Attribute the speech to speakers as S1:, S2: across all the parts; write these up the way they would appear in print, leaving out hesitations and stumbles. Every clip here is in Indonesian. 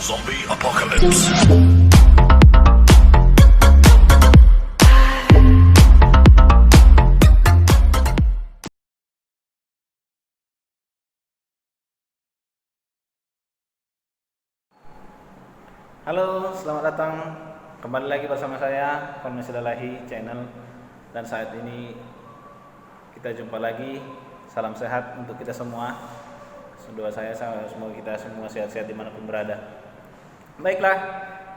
S1: Zombie Apocalypse.
S2: Halo, selamat datang kembali lagi bersama saya Konmi Sedalahi channel. Dan saat ini kita jumpa lagi. Salam sehat untuk kita semua. Doa saya semoga kita semua sehat-sehat dimanapun berada. Baiklah,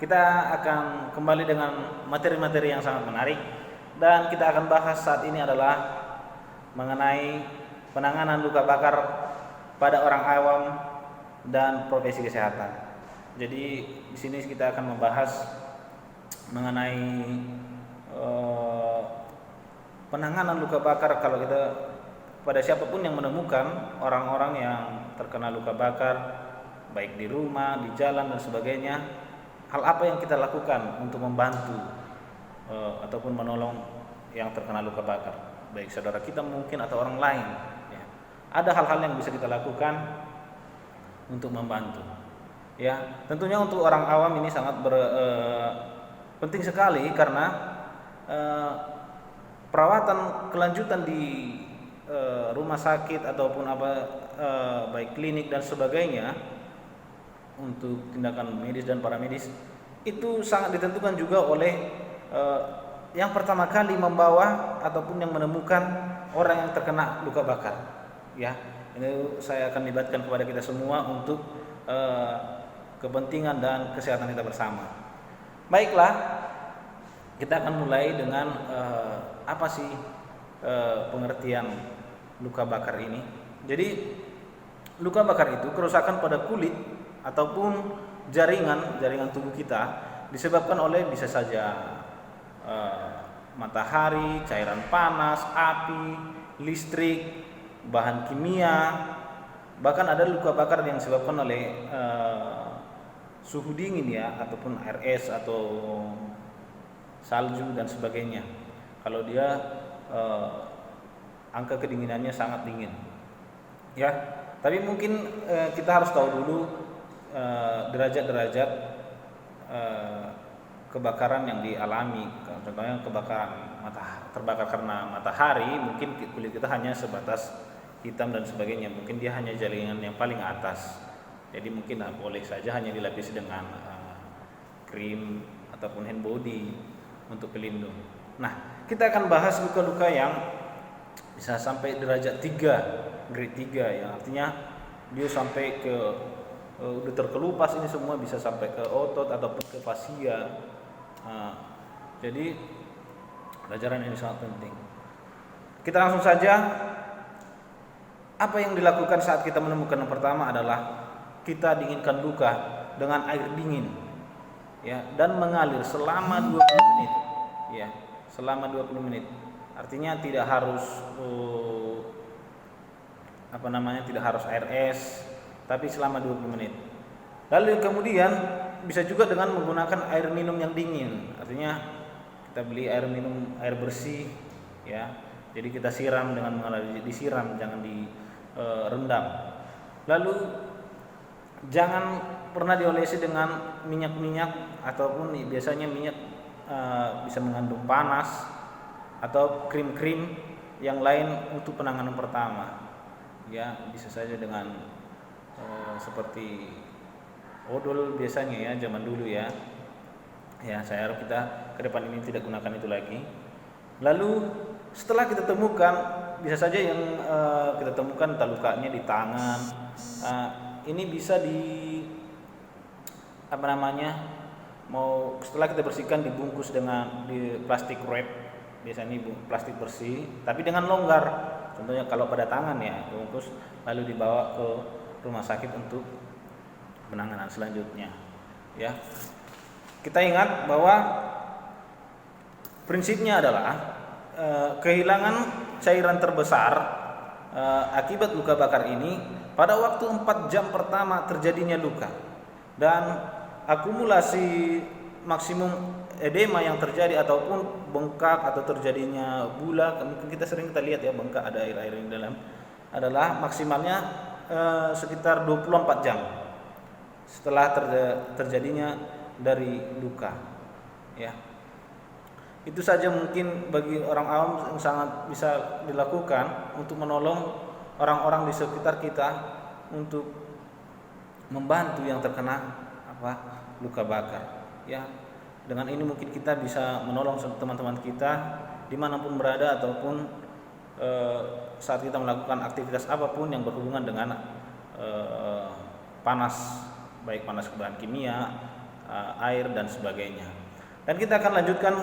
S2: kita akan kembali dengan materi-materi yang sangat menarik. Dan kita akan bahas saat ini adalah mengenai penanganan luka bakar pada orang awam dan profesi kesehatan. Jadi di sini kita akan membahas mengenai penanganan luka bakar kalau kita pada siapapun yang menemukan orang-orang yang terkena luka bakar baik di rumah, di jalan dan sebagainya. Hal apa yang kita lakukan untuk membantu ataupun menolong yang terkena luka bakar, baik saudara kita mungkin atau orang lain ya. Ada hal-hal yang bisa kita lakukan untuk membantu. Ya, tentunya untuk orang awam ini sangat penting sekali karena perawatan kelanjutan di rumah sakit ataupun baik klinik dan sebagainya untuk tindakan medis dan paramedis itu sangat ditentukan juga oleh yang pertama kali membawa ataupun yang menemukan orang yang terkena luka bakar. Ya, ini saya akan libatkan kepada kita semua untuk kepentingan dan kesehatan kita bersama. Baiklah, kita akan mulai dengan apa sih pengertian luka bakar ini. Jadi luka bakar itu kerusakan pada kulit ataupun jaringan tubuh kita disebabkan oleh bisa saja matahari, cairan panas, api, listrik, bahan kimia, bahkan ada luka bakar yang disebabkan oleh suhu dingin ya, ataupun air es atau salju dan sebagainya. Kalau dia angka kedinginannya sangat dingin, ya. Tapi mungkin kita harus tahu dulu derajat-derajat kebakaran yang dialami. Contohnya kebakaran terbakar karena matahari, mungkin kulit kita hanya sebatas hitam dan sebagainya. Mungkin dia hanya jaringan yang paling atas. Jadi mungkin boleh saja hanya dilapisi dengan krim ataupun hand body untuk pelindung. Nah, kita akan bahas luka-luka yang bisa sampai derajat 3, grade 3 ya. Artinya dia sampai ke udah terkelupas, ini semua bisa sampai ke otot ataupun ke fasia. Jadi pelajaran ini sangat penting. Kita langsung saja. Apa yang dilakukan saat kita menemukan yang pertama adalah kita dinginkan luka dengan air dingin ya, dan mengalir selama 20 menit ya, selama 20 menit. Artinya tidak harus tidak harus air es, tapi selama 20 menit. Lalu kemudian bisa juga dengan menggunakan air minum yang dingin. Artinya kita beli air minum, air bersih ya. Jadi kita siram dengan mengalir, disiram, jangan direndam. Lalu jangan pernah diolesi dengan minyak-minyak ataupun biasanya minyak bisa mengandung panas atau krim-krim yang lain untuk penanganan pertama. Ya, bisa saja dengan seperti odol biasanya ya, zaman dulu ya. Ya, saya harap kita ke depan ini tidak gunakan itu lagi. Lalu setelah kita temukan, bisa saja yang kita temukan lukanya di tangan. Ini bisa setelah kita bersihkan dibungkus dengan di plastik wrap, biasanya plastik bersih tapi dengan longgar. Contohnya kalau pada tangan ya dibungkus lalu dibawa ke rumah sakit untuk penanganan selanjutnya ya. Kita ingat bahwa prinsipnya adalah kehilangan cairan terbesar akibat luka bakar ini pada waktu 4 jam pertama terjadinya luka, dan akumulasi maksimum edema yang terjadi ataupun bengkak atau terjadinya bula, mungkin kita lihat ya bengkak ada air-air di dalam, adalah maksimalnya sekitar 24 jam. setelah terjadinya dari luka. Ya, itu saja mungkin bagi orang awam yang sangat bisa dilakukan untuk menolong orang-orang di sekitar kita untuk membantu yang terkena luka bakar. Ya, dengan ini mungkin kita bisa menolong teman-teman kita dimanapun berada, ataupun saat kita melakukan aktivitas apapun yang berhubungan dengan panas, baik panas bahan kimia, air dan sebagainya. Dan kita akan lanjutkan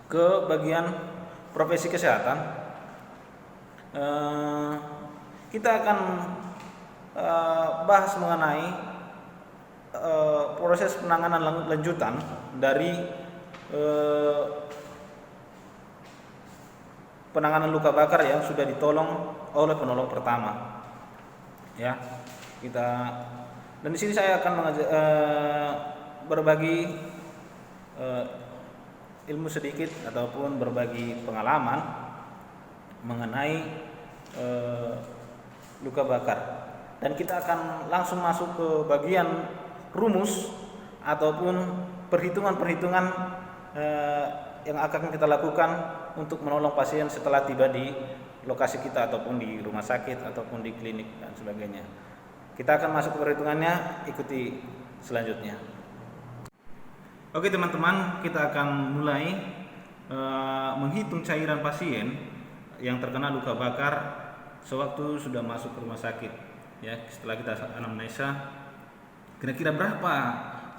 S2: ke bagian profesi kesehatan. Kita akan bahas mengenai proses penanganan lanjutan dari penanganan luka bakar yang sudah ditolong oleh penolong pertama. Ya, dan di sini saya akan berbagi ilmu sedikit ataupun berbagi pengalaman mengenai luka bakar. Dan kita akan langsung masuk ke bagian rumus ataupun perhitungan-perhitungan yang akan kita lakukan untuk menolong pasien setelah tiba di lokasi kita, ataupun di rumah sakit, ataupun di klinik dan sebagainya. Kita akan masuk ke perhitungannya, ikuti selanjutnya. Oke teman-teman, kita akan mulai menghitung cairan pasien yang terkena luka bakar sewaktu sudah masuk ke rumah sakit. Ya, setelah kita anamnesa, kira-kira berapa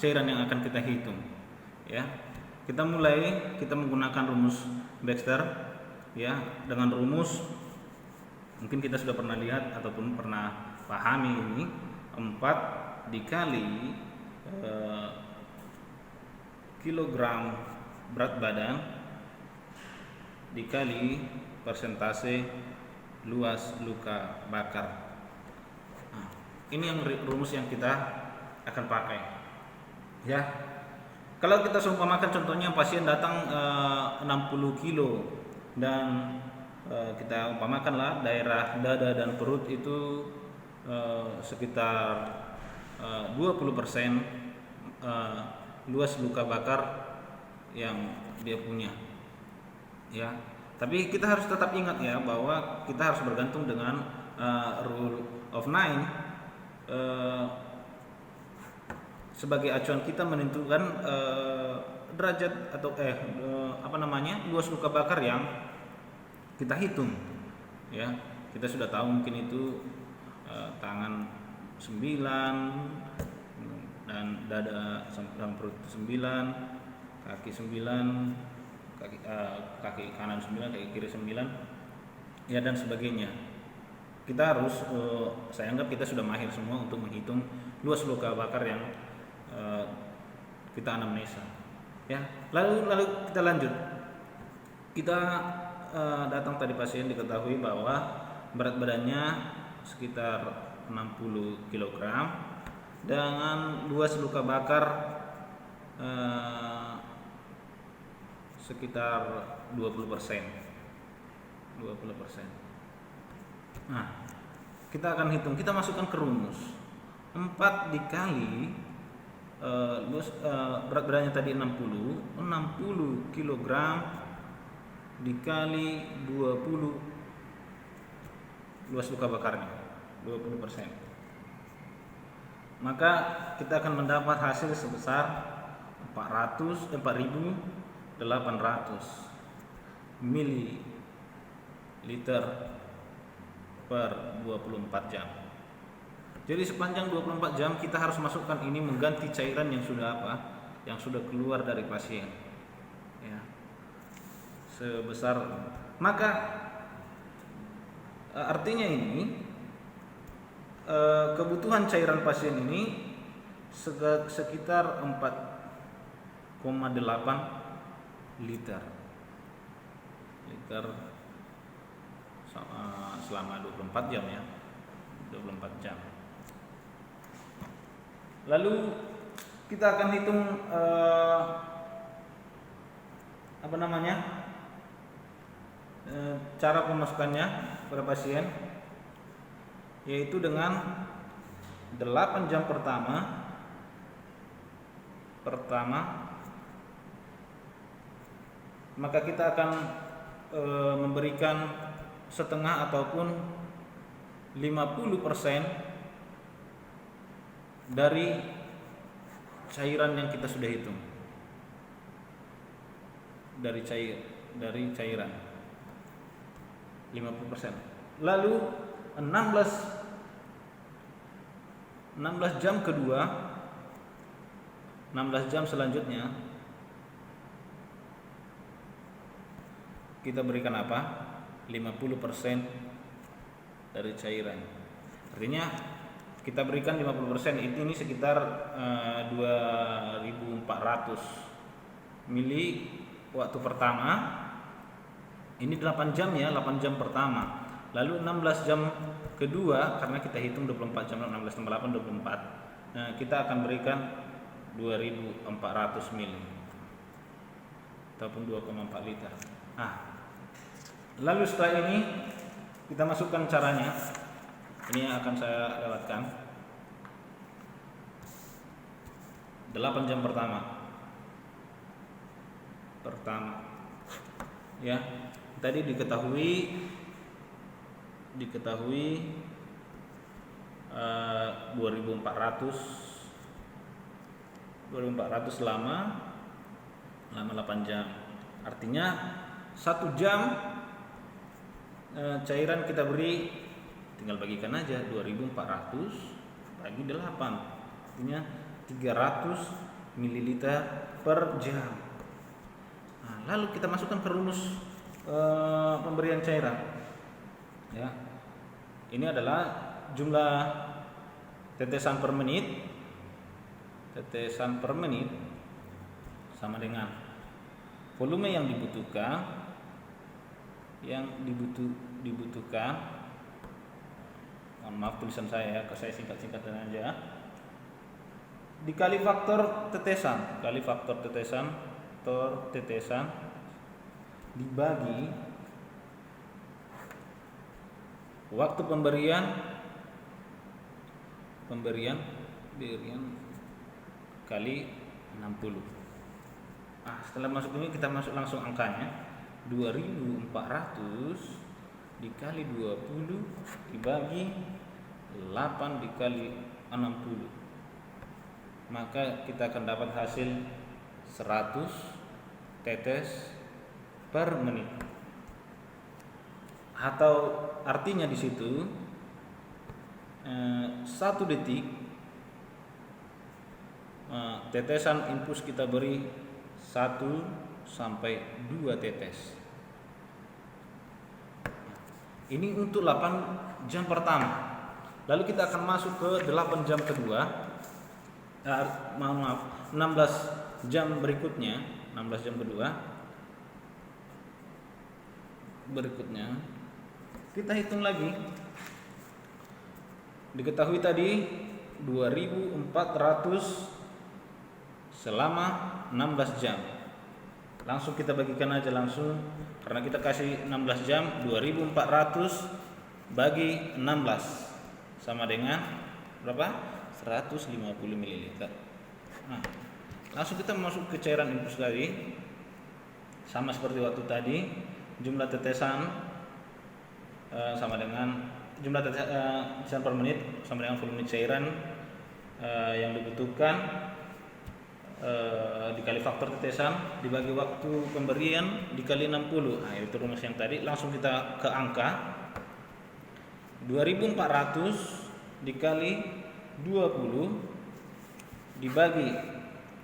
S2: cairan yang akan kita hitung? Ya, kita menggunakan rumus Baxter. Ya, dengan rumus mungkin kita sudah pernah lihat ataupun pernah pahami ini, 4 dikali kilogram berat badan dikali persentase luas luka bakar. Nah, ini yang rumus yang kita akan pakai. Ya, kalau kita seumpamakan contohnya pasien datang 60 kilo dan kita umpamakanlah daerah dada dan perut itu sekitar 20% luas luka bakar yang dia punya. Ya, tapi kita harus tetap ingat ya bahwa kita harus bergantung dengan rule of 9 sebagai acuan kita menentukan derajat atau luas luka bakar yang kita hitung. Ya, kita sudah tahu mungkin itu tangan 9 dan dada dan perut 9, kaki 9, kaki kanan 9, kaki kiri 9, ya dan sebagainya. Kita harus saya anggap kita sudah mahir semua untuk menghitung luas luka bakar yang kita anamnesa. Ya, lalu kita lanjut. Kita datang tadi pasien diketahui bahwa berat badannya sekitar 60 kg dengan luas luka bakar sekitar 20%. Nah, kita akan hitung, kita masukkan ke rumus 4 dikali berat badannya tadi 60 kg dikali 20 luas luka bakarnya 20%. Maka kita akan mendapat hasil sebesar 4.800 mililiter per 24 jam. Jadi sepanjang 24 jam kita harus masukkan ini mengganti cairan yang sudah keluar dari pasien. Ya. Sebesar, maka artinya ini kebutuhan cairan pasien ini sekitar 4,8 liter selama 24 jam ya, 24 jam. Lalu kita akan hitung cara pemasukannya pada pasien, yaitu dengan 8 jam pertama pertama, maka kita akan memberikan setengah ataupun 50% dari cairan yang kita sudah hitung. Dari cairan 50%. Lalu 16 jam kedua, 16 jam selanjutnya kita berikan apa? 50% dari cairan. Artinya kita berikan 50%, ini sekitar 2400 mili waktu pertama. Ini 8 jam ya, 8 jam pertama. Lalu 16 jam kedua, karena kita hitung 24 jam, 16 tambah 8 24. Nah, kita akan berikan 2400 mili ataupun 2,4 liter. Nah, lalu setelah ini kita masukkan caranya. Ini yang akan saya lewatkan. 8 jam pertama. Ya, tadi diketahui 2400 selama 8 jam. Artinya 1 jam cairan kita beri, tinggal bagikan aja 2400 bagi 8, artinya 300 ml per jam. Nah, lalu kita masukkan ke rumus pemberian cairan. Ya, ini adalah jumlah tetesan per menit. Tetesan per menit sama dengan volume yang dibutuhkan. Mohon maaf tulisan saya ya, saya singkat-singkatan aja. Dikali faktor tetesan, dibagi waktu pemberian kali 60. Nah, setelah masuk ini kita masuk langsung angkanya. 2400 dikali 20 dibagi 8 dikali 60, maka kita akan dapat hasil 100 tetes per menit. Atau artinya di situ 1 detik tetesan infus kita beri 1 sampai 2 tetes. Ini untuk 8 jam pertama. Lalu kita akan masuk ke 8 jam kedua. 16 jam berikutnya, 16 jam kedua. Kita hitung lagi. Diketahui tadi 2400 selama 16 jam. Langsung kita bagikan aja langsung, karena kita kasih 16 jam, 2400 bagi 16 sama dengan berapa? 150 ml. Nah, langsung kita masuk ke cairan infus tadi. Sama seperti waktu tadi, jumlah tetesan sama dengan jumlah tetesan per menit sama dengan volume cairan yang dibutuhkan, dikali faktor tetesan dibagi waktu pemberian dikali 60. Nah, itu rumus yang tadi. Langsung kita ke angka 2400 dikali 20 dibagi,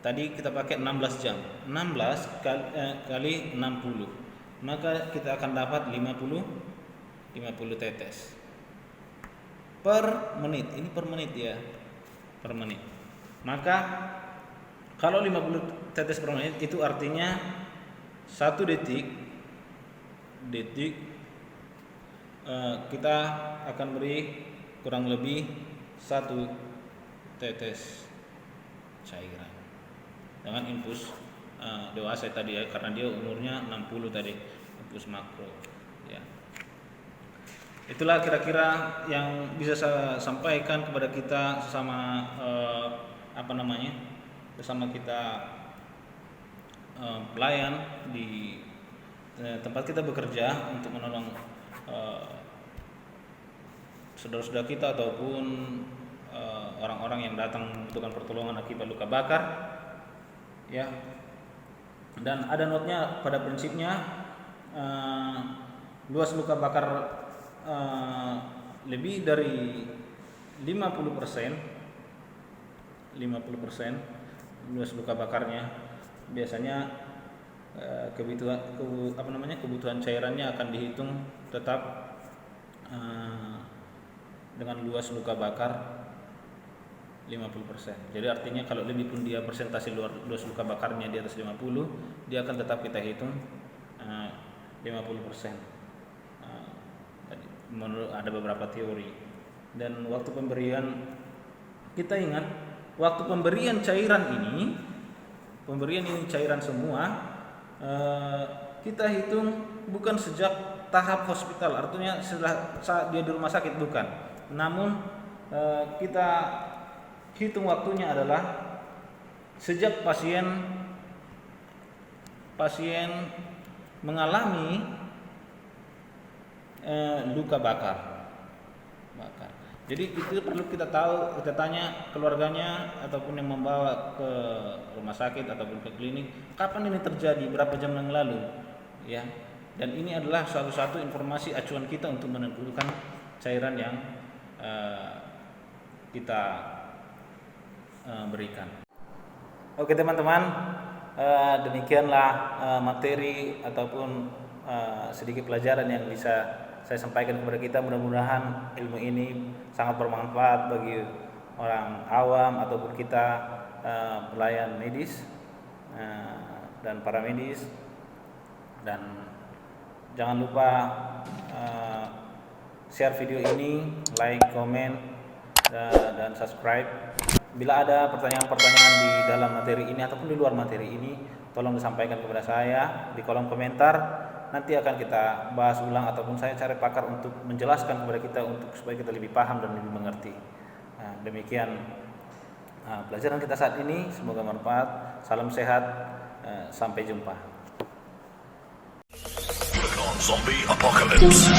S2: tadi kita pakai 16 jam, 16 kali 60, maka kita akan dapat 50 tetes per menit. Ini per menit ya, per menit. Maka kalau 50 tetes per menit itu artinya 1 detik kita akan beri kurang lebih 1 tetes cairan dengan infus dewasa tadi ya, karena dia umurnya 60 tadi, infus makro ya. Itulah kira-kira yang bisa saya sampaikan kepada kita sesama bersama kita pelayan di tempat kita bekerja untuk menolong saudara-saudara kita ataupun orang-orang yang datang membutuhkan pertolongan akibat luka bakar, ya. Dan ada notnya, pada prinsipnya luas luka bakar lebih dari 50% luas luka bakarnya, biasanya kebutuhan cairannya akan dihitung tetap dengan luas luka bakar 50%. Jadi artinya kalau lebih pun dia persentase luas luka bakarnya di atas 50, dia akan tetap kita hitung 50%. Menurut ada beberapa teori. Dan waktu pemberian, kita ingat waktu pemberian cairan ini cairan semua, kita hitung bukan sejak tahap hospital, artinya setelah saat dia di rumah sakit, bukan. Namun kita hitung waktunya adalah sejak pasien mengalami luka bakar. Jadi itu perlu kita tahu, kita tanya keluarganya ataupun yang membawa ke rumah sakit ataupun ke klinik, kapan ini terjadi, berapa jam yang lalu, ya. Dan ini adalah satu informasi acuan kita untuk menentukan cairan yang kita berikan. Oke teman-teman, demikianlah materi ataupun sedikit pelajaran yang bisa saya sampaikan kepada kita. Mudah-mudahan ilmu ini sangat bermanfaat bagi orang awam ataupun kita pelayan medis dan para medis. Dan jangan lupa share video ini, like, komen, dan subscribe. Bila ada pertanyaan-pertanyaan di dalam materi ini ataupun di luar materi ini, tolong disampaikan kepada saya di kolom komentar. Nanti akan kita bahas ulang ataupun saya cari pakar untuk menjelaskan kepada kita supaya kita lebih paham dan lebih mengerti. Nah, demikian pelajaran kita saat ini, semoga bermanfaat. Salam sehat, sampai jumpa.
S1: Zombie Apocalypse.